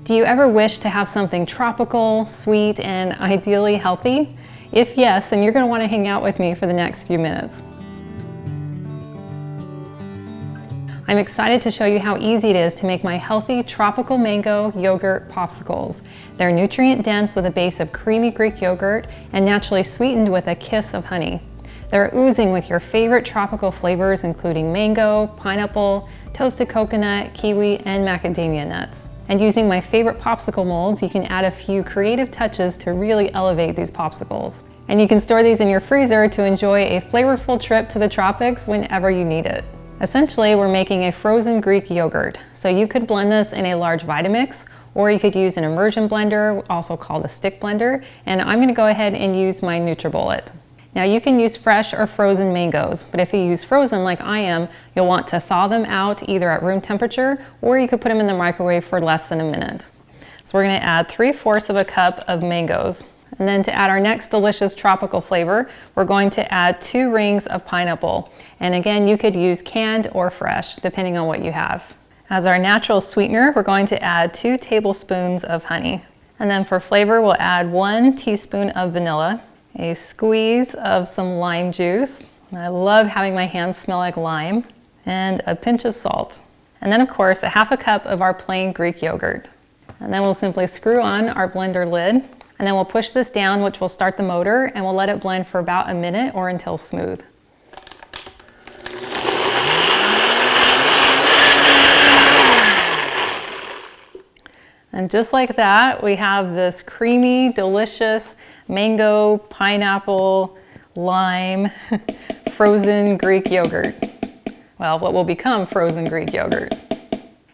Do you ever wish to have something tropical, sweet, and ideally healthy? If yes, then you're going to want to hang out with me for the next few minutes. I'm excited to show you how easy it is to make my healthy tropical mango yogurt popsicles. They're nutrient dense with a base of creamy Greek yogurt and naturally sweetened with a kiss of honey. They're oozing with your favorite tropical flavors including mango, pineapple, toasted coconut, kiwi, and macadamia nuts. And using my favorite popsicle molds, you can add a few creative touches to really elevate these popsicles. And you can store these in your freezer to enjoy a flavorful trip to the tropics whenever you need it. Essentially, we're making a frozen Greek yogurt. So you could blend this in a large Vitamix, or you could use an immersion blender, also called a stick blender, and I'm gonna go ahead and use my NutriBullet. Now you can use fresh or frozen mangoes, but if you use frozen like I am, you'll want to thaw them out either at room temperature, or you could put them in the microwave for less than a minute. So we're gonna add 3/4 of a cup of mangoes. And then to add our next delicious tropical flavor, we're going to add 2 rings of pineapple. And again, you could use canned or fresh, depending on what you have. As our natural sweetener, we're going to add 2 tablespoons of honey. And then for flavor, we'll add 1 teaspoon of vanilla, a squeeze of some lime juice. I love having my hands smell like lime, and a pinch of salt. And then of course, a 1/2 cup of our plain Greek yogurt. And then we'll simply screw on our blender lid. And then we'll push this down, which will start the motor, and we'll let it blend for about a minute or until smooth. And just like that, we have this creamy, delicious mango, pineapple, lime, frozen Greek yogurt. Well, what will become frozen Greek yogurt.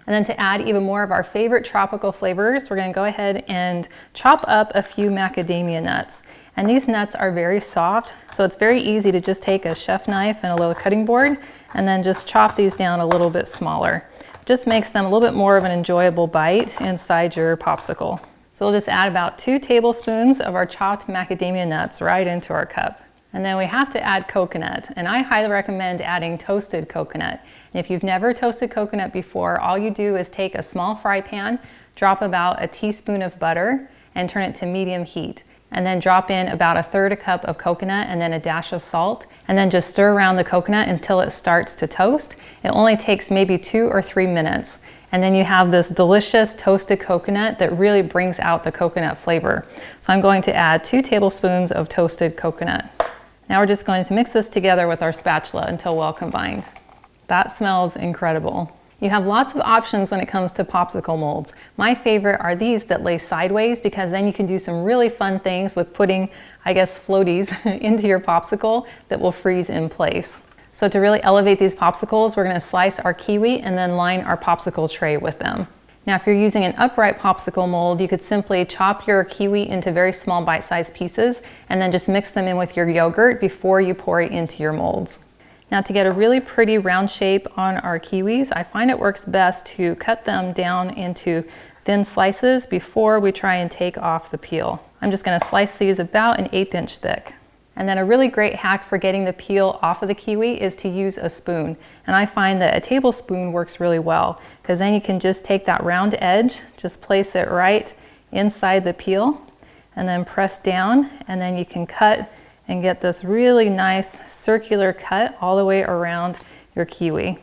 And then to add even more of our favorite tropical flavors, we're going to go ahead and chop up a few macadamia nuts. And these nuts are very soft, so it's very easy to just take a chef knife and a little cutting board and then just chop these down a little bit smaller. Just makes them a little bit more of an enjoyable bite inside your popsicle. So we'll just add about 2 tablespoons of our chopped macadamia nuts right into our cup. And then we have to add coconut, and I highly recommend adding toasted coconut. And if you've never toasted coconut before, all you do is take a small fry pan, drop about a teaspoon of butter, and turn it to medium heat. And then drop in about 1/3 cup of coconut and then a dash of salt, and then just stir around the coconut until it starts to toast. It only takes maybe 2 or 3 minutes. And then you have this delicious toasted coconut that really brings out the coconut flavor. So I'm going to add 2 tablespoons of toasted coconut. Now we're just going to mix this together with our spatula until well combined. That smells incredible. You have lots of options when it comes to popsicle molds. My favorite are these that lay sideways because then you can do some really fun things with putting, I guess, floaties into your popsicle that will freeze in place. So to really elevate these popsicles, we're going to slice our kiwi and then line our popsicle tray with them. Now, if you're using an upright popsicle mold, you could simply chop your kiwi into very small bite-sized pieces and then just mix them in with your yogurt before you pour it into your molds. Now, to get a really pretty round shape on our kiwis, I find it works best to cut them down into thin slices before we try and take off the peel. I'm just going to slice these about an 1/8 inch thick. And then a really great hack for getting the peel off of the kiwi is to use a spoon. And I find that a tablespoon works really well because then you can just take that round edge, just place it right inside the peel and then press down, and then you can cut and get this really nice circular cut all the way around your kiwi.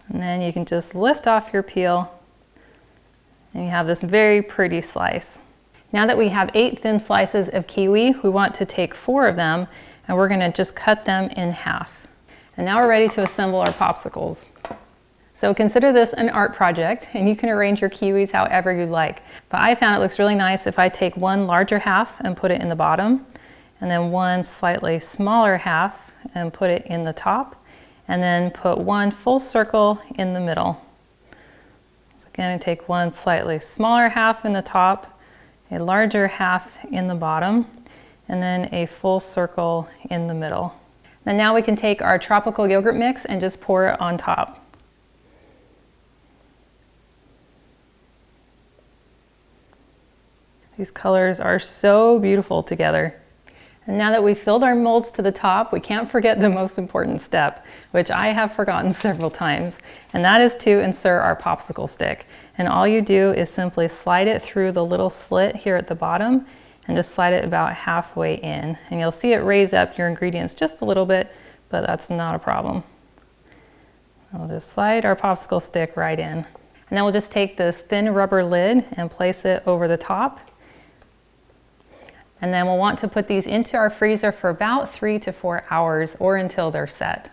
And then you can just lift off your peel and you have this very pretty slice. Now that we have 8 thin slices of kiwi, we want to take 4 of them and we're going to just cut them in half. And now we're ready to assemble our popsicles. So consider this an art project, and you can arrange your kiwis however you like. But I found it looks really nice if I take one larger half and put it in the bottom, and then one slightly smaller half and put it in the top, and then put one full circle in the middle. So again, take one slightly smaller half in the top, a larger half in the bottom, and then a full circle in the middle. And now we can take our tropical yogurt mix and just pour it on top. These colors are so beautiful together. And now that we've filled our molds to the top, we can't forget the most important step, which I have forgotten several times, and that is to insert our popsicle stick. And all you do is simply slide it through the little slit here at the bottom and just slide it about halfway in. And you'll see it raise up your ingredients just a little bit, but that's not a problem. We'll just slide our popsicle stick right in. And then we'll just take this thin rubber lid and place it over the top. And then we'll want to put these into our freezer for about 3 to 4 hours or until they're set.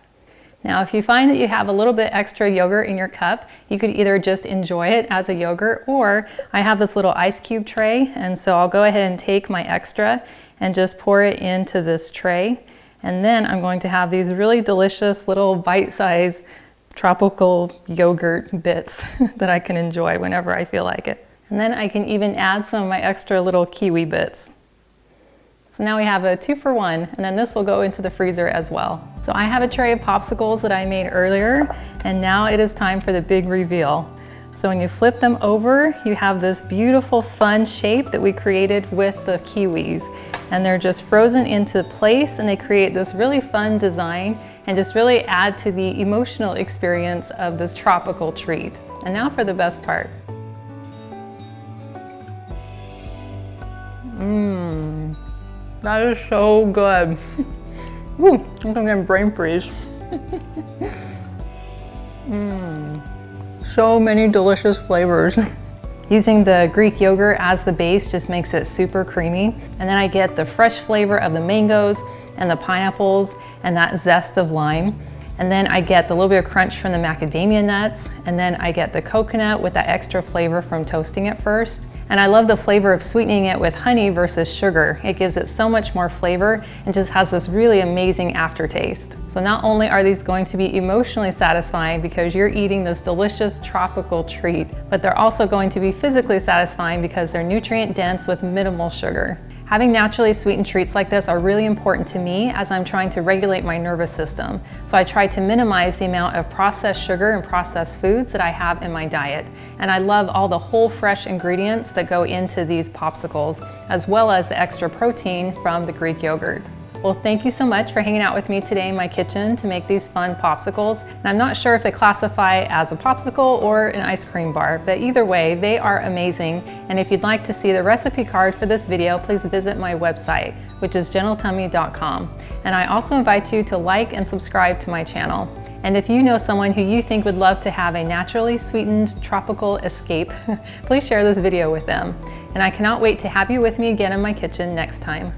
Now, if you find that you have a little bit extra yogurt in your cup, you could either just enjoy it as a yogurt, or I have this little ice cube tray, and so I'll go ahead and take my extra and just pour it into this tray. And then I'm going to have these really delicious little bite-sized tropical yogurt bits that I can enjoy whenever I feel like it. And then I can even add some of my extra little kiwi bits. So now we have a 2-for-1, and then this will go into the freezer as well. So I have a tray of popsicles that I made earlier, and now it is time for the big reveal. So when you flip them over, you have this beautiful fun shape that we created with the kiwis. And they're just frozen into place, and they create this really fun design and just really add to the emotional experience of this tropical treat. And now for the best part. That is so good. Woo, I'm gonna get brain freeze. So many delicious flavors. Using the Greek yogurt as the base just makes it super creamy. And then I get the fresh flavor of the mangoes and the pineapples and that zest of lime. And then I get the little bit of crunch from the macadamia nuts. And then I get the coconut with that extra flavor from toasting it first. And I love the flavor of sweetening it with honey versus sugar. It gives it so much more flavor and just has this really amazing aftertaste. So not only are these going to be emotionally satisfying because you're eating this delicious tropical treat, but they're also going to be physically satisfying because they're nutrient dense with minimal sugar. Having naturally sweetened treats like this are really important to me as I'm trying to regulate my nervous system. So I try to minimize the amount of processed sugar and processed foods that I have in my diet. And I love all the whole fresh ingredients that go into these popsicles, as well as the extra protein from the Greek yogurt. Well, thank you so much for hanging out with me today in my kitchen to make these fun popsicles. And I'm not sure if they classify as a popsicle or an ice cream bar, but either way, they are amazing. And if you'd like to see the recipe card for this video, please visit my website, which is gentletummy.com. And I also invite you to like and subscribe to my channel. And if you know someone who you think would love to have a naturally sweetened tropical escape, please share this video with them. And I cannot wait to have you with me again in my kitchen next time.